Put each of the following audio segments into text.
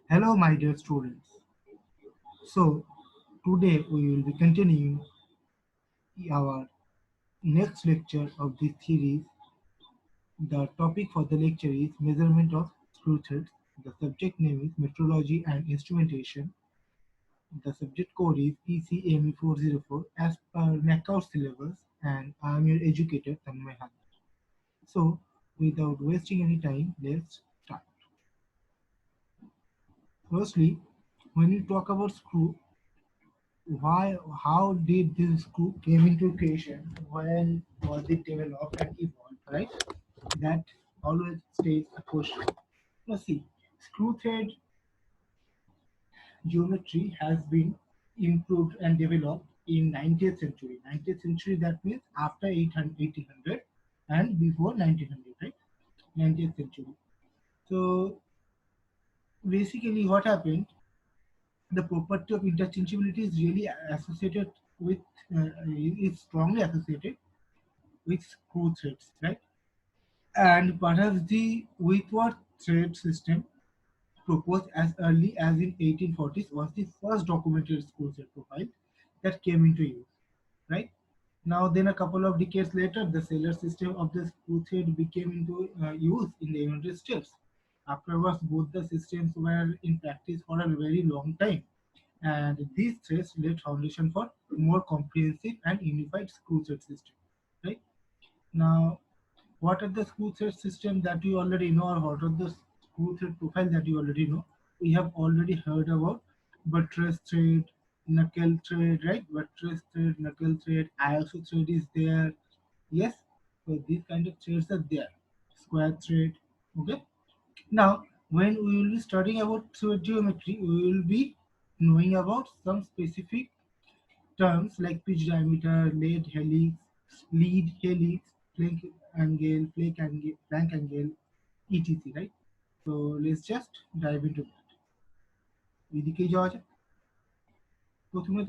Hello, my dear students. So, today we will be continuing our next lecture of this series. The topic for the lecture is measurement of screw threads. The subject name is metrology and instrumentation. The subject code is ECME 404 as per NACOUT syllabus, and I am your educator, Tanmay Han. So, without wasting any time, let's start. Firstly, when we talk about screw, why how did this group came into creation, when was it developed and evolved, right? That always stays a question. Now see, screw thread geometry has been improved and developed in 19th century. 19th century, that means after 800, 1800 and before 1900, right? 19th century. So basically what happened, the property of interchangeability is really associated with is strongly associated with screw threads, right? And perhaps the Whitworth thread system, proposed as early as in 1840s, was the first documented screw thread profile that came into use, right? Now, then a couple of decades later, the Sailor system of the screw thread became into use in the United States. Afterwards, both the systems were in practice for a very long time, and these threads laid foundation for more comprehensive and unified screw thread system, right? Now, what are the screw thread system that you already know, or what are the screw thread profile that you already know? We have already heard about buttress thread, knuckle thread, right? Buttress thread, knuckle thread, ISO thread is there. Yes, so these kind of threads are there. Square thread. Okay. Now, when we will be studying about thread geometry, we will be knowing about some specific terms like pitch diameter, lead helix, flank angle, etc. Right? So let's just dive into that. এদিকেই যাওয়া যাক। প্রথমে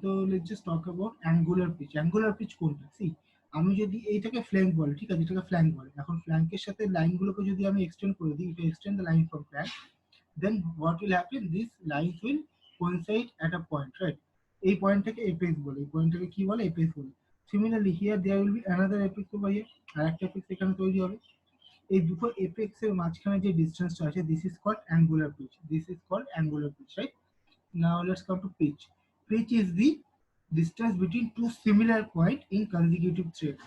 তো let's just talk about angular pitch. Angular pitch কোনটা? See, আমি যদি এইটাকে flank বলে, ঠিক আছে, এটাকে ফ্ল্যাঙ্ক বলে। এখন ফ্ল্যাঙ্কের সাথে লাইনগুলোকে যদি আমি এক্সটেন্ড করে দিই, if I extend the line from flank, then what will happen, these lines will coincide at a point, right? এই পয়েন্টটাকে এপেক্স বলে, এই পয়েন্টটাকে কি বলে, এপেক্স বলে। Similarly here there will be another apex over here, আর একটা এপেক্স এখানে তৈরি হবে। এই দুটো এপেক্স এর মাঝখানে যে ডিসটেন্সটা আছে, this is called angular pitch, this is called angular pitch, right? Now let's come to pitch. Pitch is the distance between two similar point in consecutive thread.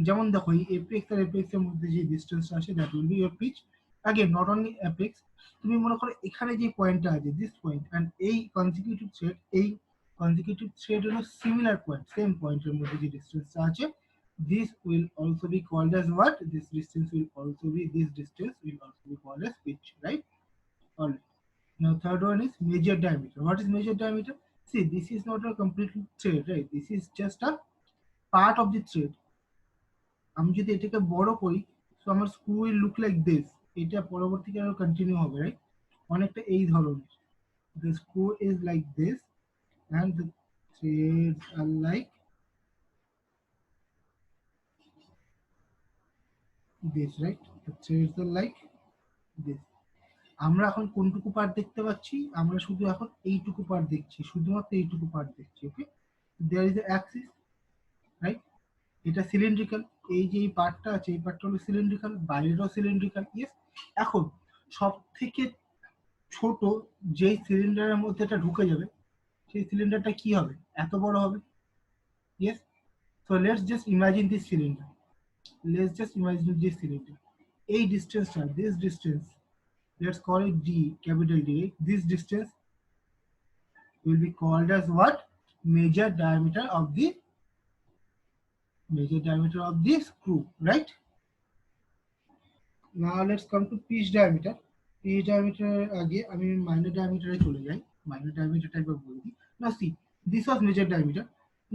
যেমন দেখো, এই এপেক্স আর এপেক্স এর মধ্যে যে ডিসটেন্সটা আছে, that will be your pitch. Again not only apex, তুমি মনে করো এখানে যে পয়েন্টটা আছে, দিস পয়েন্ট, অ্যান্ড এই কনজিকিউটিভ থ্রেড হলো সিমিলার পয়েন্ট, সেম পয়েন্টের মধ্যে যে ডিসটেন্সটা আছে, this will also be called as what, this distance will also be called as pitch, right? All right. Now third one is major diameter. What is major diameter? See, this is not a complete thread, right? This is just a part of the thread. আমি যদি এটাকে বড় করি, so আমার screw will look like this. এটা পরবর্তীতে আরো continue হবে, রাইট? অনেকটা এই ধরনের। The screw is like this and the threads are like this, right? The threads are like this. আমরা এখন কোনটুকু পার্ট দেখতে পাচ্ছি? আমরা শুধু এখন এইটুকু পার্ট দেখছি, শুধুমাত্র এইটুকু পার্ট দেখছি। Okay, there is a axis, right? এটা সিলিন্ড্রিক্যাল, এই যে এই পার্টটা আছে, এই পার্টটা হলো সিলিন্ড্রিক্যাল, বাইরেরও সিলিন্ড্রিক্যাল। ইয়েস। এখন সব থেকে ছোট যেই সিলিন্ডারের মধ্যে এটা ঢুকে যাবে, সেই সিলিন্ডারটা কি হবে? এত বড় হবে। Yes. So let's just imagine this cylinder, এই ডিস্টেন্সটা, this distance, let's call it d, capital D, right? This distance will be called as what? Major diameter of the screw, right? Now let's come to pitch diameter. Pitch diameter আগে আমি minor diameter এ চলে যাই, minor diameter টা একবার বলে দিই। Now see, this was major diameter.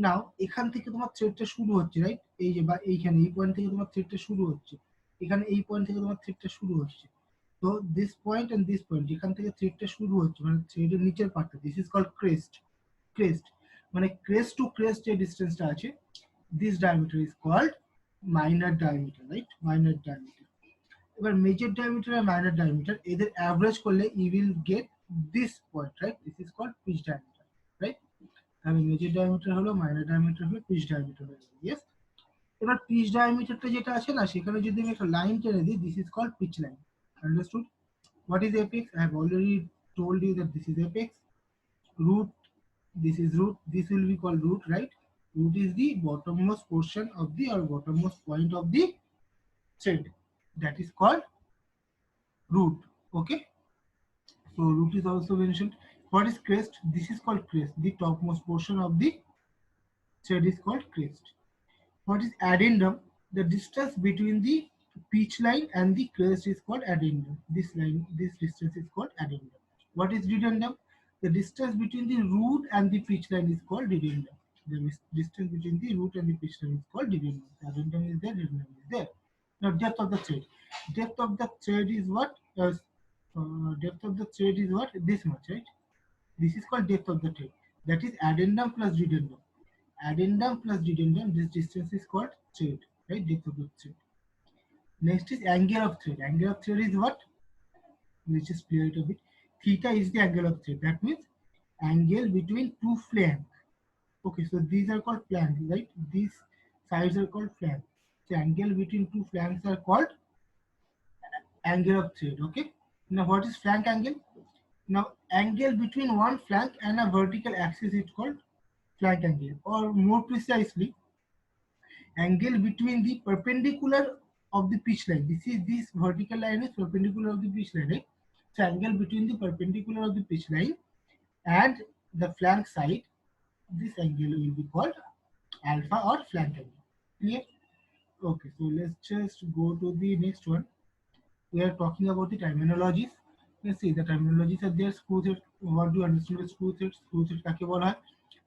Now এখান থেকে তোমার থ্রেডটা শুরু হচ্ছে, রাইট? এই যে বা এইখানে এই পয়েন্ট থেকে তোমার থ্রেডটা শুরু হচ্ছে, এখানে এই পয়েন্ট থেকে তোমার থ্রেডটা শুরু হচ্ছে। তো this point and this point, যেখান থেকে থ্রেডটা শুরু হচ্ছে, মানে থ্রেডের নিচের পার্টটা, this is called crest. Crest মানে ক্রেস্ট টু ক্রেস্ট যে ডিস্টেন্সটা আছে, this diameter is called minor diameter, right? Minor diameter. এবার মেজর ডায়ামিটার আর মাইনর ডায়ামিটার এদের অ্যাভারেজ করলে you will get this point, right? This is called pitch diameter, right? তাহলে major diameter হলো, minor diameter হলো, পিচ ডায়ামিটার হয়ে গেল। Yes. এবার পিচ ডায়ামিটারটা যেটা আছে না, সেখানে যদি আমি একটা লাইন টেনে দিই, this is called pitch line. Understood? What is apex? I have already told you that this is apex. Root, this is root. This will be called root, right? Root is the bottommost portion of the, or bottommost point of the thread. That is called root. Okay. So root is also mentioned. What is crest? This is called crest. The topmost portion of the thread is called crest. What is addendum? The distance between the pitch line and the crest is called addendum. This line, this distance is called addendum. What is dedendum? The distance between the root and the pitch line is called dedendum. The distance between the root and the pitch line is called dedendum. Addendum is there, dedendum is there. Now depth of the thread. Depth of the thread is what? Depth of the thread is what? This much, right? This is called depth of the thread. That is addendum plus dedendum. Addendum plus dedendum, this distance is called thread, right? Depth of the thread. Next is angle of thread. Angle of thread is what? Let's just clear it a bit. Theta is the angle of thread. That means angle between two flanks. Okay, so these are called flanks, right? These sides are called flanks. So angle between two flanks are called angle of thread. Okay. Now what is flank angle? Now angle between one flank and a vertical axis is called flank angle, or more precisely, angle between the perpendicular of the pitch line. This vertical line is perpendicular of the pitch line, right? So angle between the perpendicular of the pitch line and the flank side, this angle will be called alpha or flank angle. Clear? Okay, so let's just go to the next one. We are talking about the terminologies. Let's see, the terminologies are there. Screw thread. What do you understand with screw thread? Screw thread কাকে বলা হয়?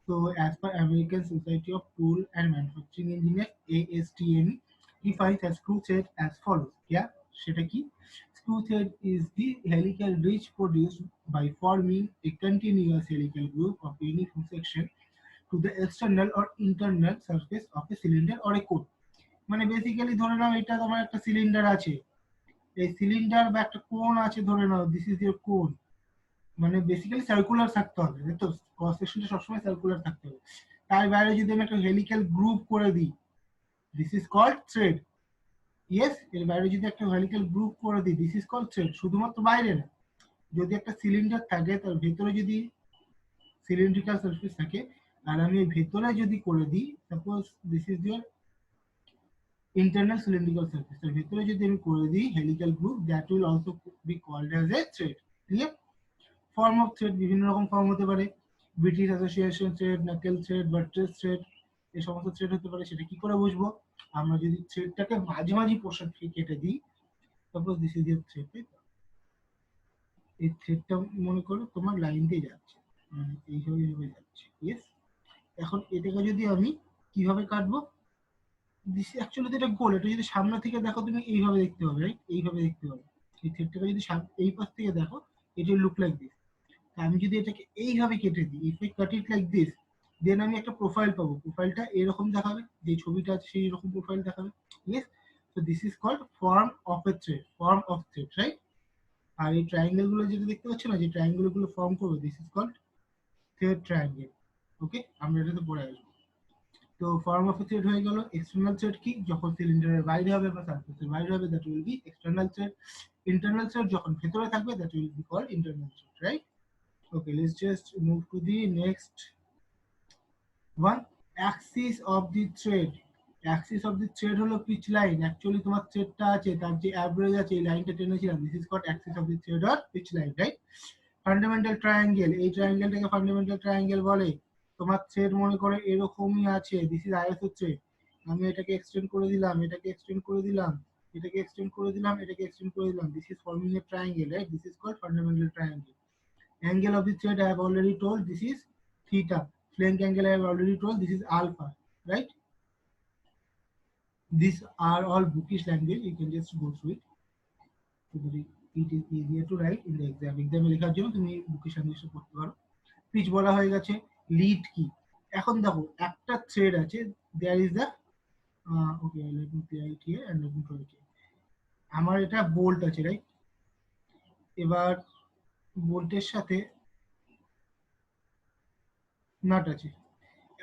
So as per American Society of Tool and Manufacturing Engineers, ASTME, defines a screw thread as follows. Yeah, সেটা কি? Screw thread is the helical ridge produced by forming a continuous helical groove of uniform section to the external or internal surface of a cylinder or a cone. মানে basically ধরে নাও এটা তোমার একটা cylinder আছে, এই cylinder বা একটা কোন আছে ধরে নাও, দিস ইজ ইওর কোন, মানে বেসিক্যালি সার্কুলার থাকতে হবে, তো ক্রস সেকশনটা সবসময় সার্কুলার থাকতে হবে। তার বাইরে যদি আমি একটা হেলিক্যাল গ্রুপ করে দিই, this is called thread. Yes, এর বাইরে যদি একটা হেলিক্যাল গ্রুপ করে দিই, দিস ইজ কল্ড থ্রেড। শুধুমাত্র বাইরে না, যদি একটা সিলিন্ডার থাকে তার ভেতরে যদি সিলিন্ড্রিক্যাল সারফেস থাকে, আর আমি ভেতরে যদি করে দিই, suppose this is your internal cylindrical surface, এর ভেতরে যদি আমি করে দিই helical group, that will also be called as a thread. Clear? Form of thread বিভিন্ন রকম ফর্ম হতে পারে, British Association thread, knuckle thread, buttress thread, এই সমস্ত থ্রেড হতে পারে। সেটা কি করে বুঝবো? আমরা যদি থ্রেডটাকে মাঝামাঝি পোর্শন কেটে দিই, suppose this is year thread, এই থ্রেডটা মনে করো তোমার লাইন দিয়ে যাচ্ছে, এইভাবে যাচ্ছে। ইয়েস, এখন এটাকে যদি আমি কিভাবে কাটবো, দিস অ্যাকচুয়ালি তো এটা গোল, এটা যদি সামনে থেকে দেখো তুমি এইভাবে দেখতে পাবে, রাইট? এইভাবে দেখতে পাবে। এই থ্রেডটাকে যদি এই পাশ থেকে দেখো, it will look like this. আমি যদি এটাকে এইভাবে কেটে দিই, if I cut it like this, দেন আমি একটা প্রোফাইল পাবো। প্রোফাইলটা এরকম দেখাবে, যে ছবিটা আছে সেই রকম প্রোফাইল দেখাবে। Yes, so this is called form of a thread, form of thread, right? আর এই ট্রায়াঙ্গেল গুলো যেটা দেখতে পাচ্ছ না, যে ট্রায়াঙ্গেল গুলো ফর্ম করবে, this is called thread triangle. Okay, আমরা এটাতে পড়ে আসবো। তো ফর্ম অফ থ্রেড হয়ে গেল। এক্সটার্নাল থ্রেড কি? যখন সিলিন্ডারের বাইরে হবে বা সারফেসের বাইরে হবে, that will be external thread. Internal thread যখন ভেতরে থাকবে, that will be called internal thread, right? Okay, let's just move to the next one. Axis of the thread. Axis of the thread হলো pitch line. Actually তোমার থ্রেডটা আছে, তার যে average আছে, এই লাইনটা টেনেছিলাম, this is called axis of the thread or pitch line, right? Fundamental triangle, এই ট্রায়াঙ্গেলটাকে fundamental triangle বলে। তোমার থ্রেড মনে করে এরকমই আছে, দিস ইজ আইএসও থ্রেড। আমি এটাকে এক্সটেন্ড করে দিলাম, এটাকে এক্সটেন্ড করে দিলাম, এটাকে এক্সটেন্ড করে দিলাম, এটাকে এক্সটেন্ড করে দিলাম, this is forming a triangle, right? This is called fundamental triangle. Angle of the thread I have already told, this is theta. Flank angle I have already told, this is alpha, right? These are all bookish language, you can just go through it. So it is easier to write in the exam. Exam লেখার জন্য তুমি bookish language পড়তে পারো। Pitch বলা হয়ে গেছে। Lead কি? এখন দেখো একটা থ্রেড আছে, there is the okay, let me clear it here and let me draw it here. আমার এটা বোল্ট আছে, রাইট? এবার বোল্টের সাথে নাট আছে।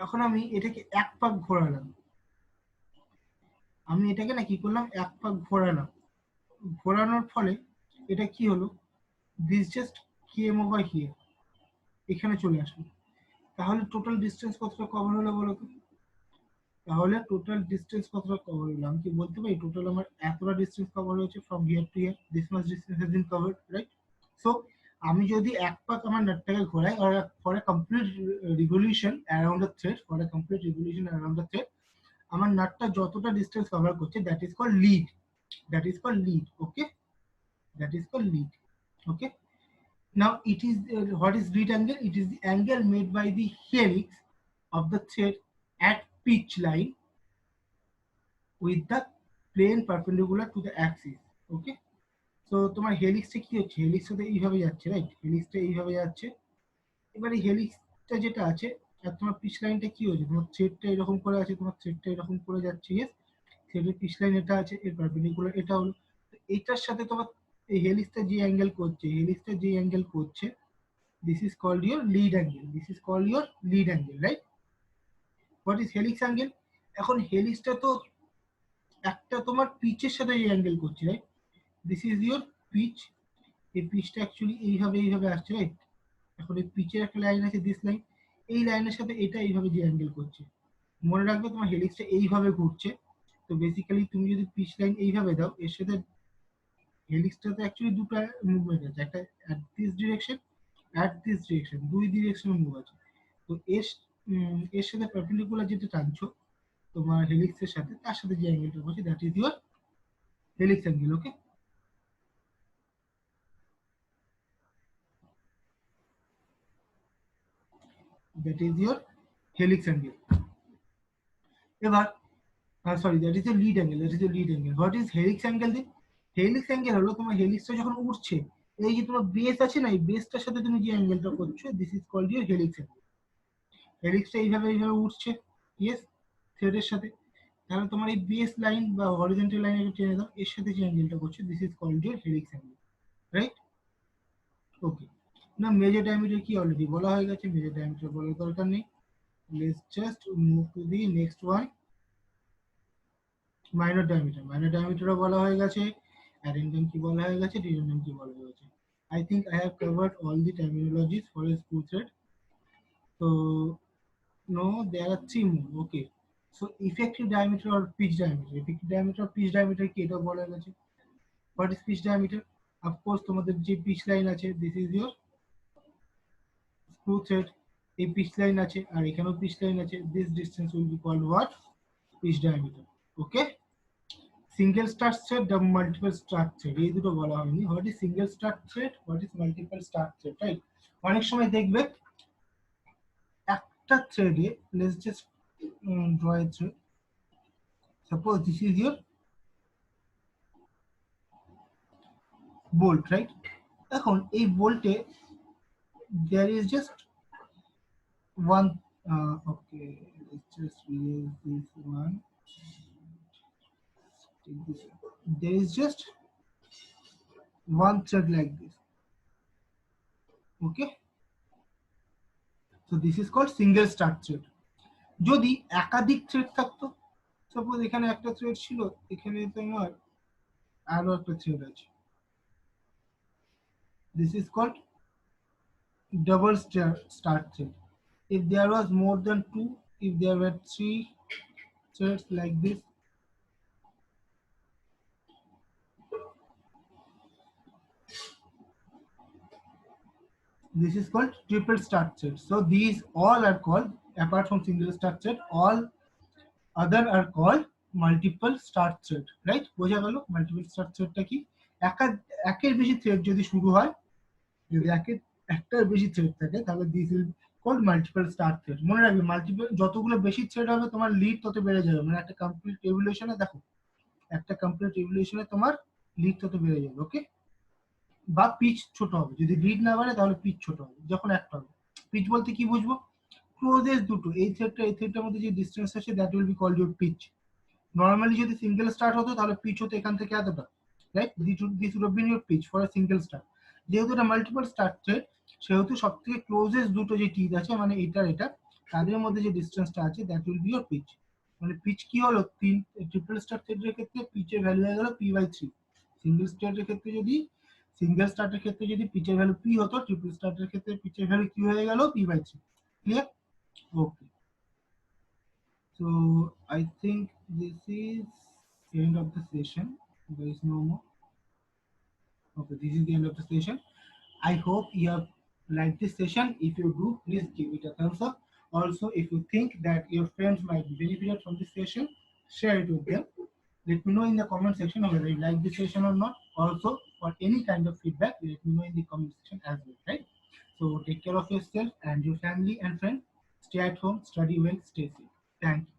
এখন আমি এটাকে এক পাক ঘোরালাম, আমি এটাকে না কি করলাম, এক পাক ঘোরালাম। ঘোরানোর ফলে এটা কি হলো, this just came over here, এখানে চলে আসলো। তাহলে টোটাল ডিস্টেন্স কতটা কভার হলো বলো তো? তাহলে টোটাল ডিস্টেন্স কতটা কভার হলো, আমি কি বলতে পারি টোটাল আমার এতটা ডিস্টেন্স কভার হয়েছে from here to here, this much distance has been covered, right? So আমি যদি এক পাক আমার নাটটাকে ঘোরাই আর for a complete revolution around the thread, for a complete revolution around the thread, আমার নাটটা যতটা ডিস্টেন্স কভার করছে, that is called lead, that is called lead, okay, that is called lead, okay. Now it is what is lead angle? It is the angle made by the helix of the thread at pitch line with the plane perpendicular to the axis, okay. So তোমার হেলিক্সটা কি হচ্ছে, হেলিক্সটা এইভাবে যাচ্ছে, right? হেলিক্সটা এইভাবে যাচ্ছে। এবারে হেলিক্সটা যেটা আছে আর তোমার পিচ লাইনটা কি হচ্ছে, তোমার থ্রেডটা এরকম করে আছে, তোমার থ্রেডটা এরকম করে যাচ্ছে, ইয়েস। থ্রেডের পিচ লাইন এটা আছে, এর পারপেন্ডিকুলার এটা হলো। এটার সাথে তোমার এই হেলিক্সটা যে অ্যাঙ্গেল করছে, হেলিক্সটা যে অ্যাঙ্গেল করছে, this is called your lead angle, this is called your lead angle, right? What is helix angle? এখন হেলিক্সটা তো একটা তোমার পিচের সাথে এই অ্যাঙ্গেল করছে, right? This is your pitch. এই পিচটা অ্যাকচুয়ালি এইভাবে এইভাবে আসছে, রাইট? এখন এই পিচের একটা লাইন আছে, দিস লাইন, এই লাইনের সাথে এটা এইভাবে যে অ্যাঙ্গেল করছে। মনে রাখবে তোমার হেলিক্সটা এইভাবে ঘুরছে। তো বেসিক্যালি তুমি যদি পিচ লাইন এইভাবে দাও, এর সাথে হেলিক্সটাতে অ্যাকচুয়ালি দুটো মুভমেন্ট আছে, একটা at this direction, at this direction, দুই ডিরেকশনে মুভ আছে। তো এর সাথে পারপেন্ডিকুলার যেটা টানছো তোমার হেলিক্সের সাথে, তার সাথে যে অ্যাঙ্গেলটা করছে, that is your helix angle, okay. That is your helix angle. এবার sorry, that is your lead angle, that is your lead angle. What is helix angle দিন? হেলিক্স অ্যাঙ্গেল হলো তোমার হেলিক্সটা যখন উঠছে, এই যে তোমার বেস আছে না, এই বেসটার সাথে তুমি যে অ্যাঙ্গেলটা করছো, this is called your helix angle. হেলিক্সটা এইভাবে এইভাবে উঠছে, ইয়েস, থ্রেডের সাথে। তাহলে তোমার এই বেস লাইন বা হরিজন্টাল লাইন একটু টেনে দাও, এর সাথে যে অ্যাঙ্গেলটা করছে, this is called your helix angle, right? Okay. না মেজর ডায়ামিটার কি অলরেডি বলা হয়ে গেছে, মেজর ডায়ামিটার বলার দরকার নেই। Let's just move to the next one, minor diameter. Minor ডায়ামিটারও বলা হয়ে গেছে, অ্যাডেন্ডাম কি বলা হয়ে গেছে, ডিডেন্ডাম কি বলা হয়ে গেছে। I think I have covered all the terminologies for a screw thread. So no, there are three more. Okay. So effective diameter or pitch diameter. Effective diameter or pitch diameter কি এটা বলা হয়ে গেছে। What is pitch diameter? Of course তোমাদের যে pitch line আছে, this is your screw thread. এই pitch line আছে আর এখানেও pitch line আছে, this distance will be called what? Pitch diameter. Okay. Single start thread, multiple start thread, এই দুটো বলা হয়নি। What is single start thread, what is multiple start thread, right? অনেক সময় দেখবে একটা থ্রেডে, let's just draw a thread, suppose this is your bolt, right? এখন এই বোল্টে there is just one, okay, let's just release this one, there is just one thread like this, okay. So this is called single start thread. যদি একাধিক thread থাকতো, suppose এখানে একটা thread ছিল, এখানে তোমার আরো একটা থ্রেড আছে, this is called double start thread. If there was more than two, if there were three threads like this, this is called triple start thread. So these all are called, apart from single start thread, all other are called multiple start thread, right? বোঝা গেল multiple start থ্রেডটা কি? একের বেশি thread যদি শুরু হয়, যদি একটার বেশি থ্রেড থাকে, তাহলে this will called multiple start thread. মনে রাখবে মাল্টিপল যতগুলো বেশি থ্রেড হবে তোমার লিড তত বেড়ে যাবে, মানে একটা কমপ্লিট রেভলিউশনে দেখো, একটা কমপ্লিট রেভলিউশনে তোমার লিড তত বেড়ে যাবে, ওকে। বা পিচ ছোট হবে, যদি লিড না বাড়ে তাহলে পিচ ছোট হবে যখন একটা হবে। পিচ বলতে কি বুঝবো? ক্লোজেস্ট দুটো, এই থ্রেডটার মধ্যে যে ডিসটেন্স আছে, that will be called your pitch. Normally যদি সিঙ্গেল স্টার্ট হতো তাহলে পিচ হতো এখান থেকে এতটা, right? This would have been your pitch for a single start. যেহেতু এটা মাল্টিপল স্টার্টেড, সেহেতু সব থেকে ক্লোজেস্ট দুটো যে টিথ আছে মানে এটা এটা তাদের মধ্যে যে ডিস্টেন্সটা আছে that will be your pitch. মানে পিচ কি হলো, তিন ট্রিপল স্টার থ্রেডের ক্ষেত্রে পিচের ভ্যালু হয়ে গেল p/3। সিঙ্গেল স্টার্টের ক্ষেত্রে যদি পিচের ভ্যালু p হতো, ট্রিপল স্টার্টের ক্ষেত্রে পিচের ভ্যালু কি হয়ে গেল p/3। Clear? Okay, so I think this is the end of the session. There is no more. Okay, this is the end of the session. I hope you have liked this session. If you do, please give it a thumbs up. Also, if you think that your friends might be benefited from this session, share it with them. Let me know in the comment section whether you like this session or not. Also, for any kind of feedback, let me know in the comment section as well, right? So take care of yourself and your family and friends. Stay at home, study well, stay safe. Thank you.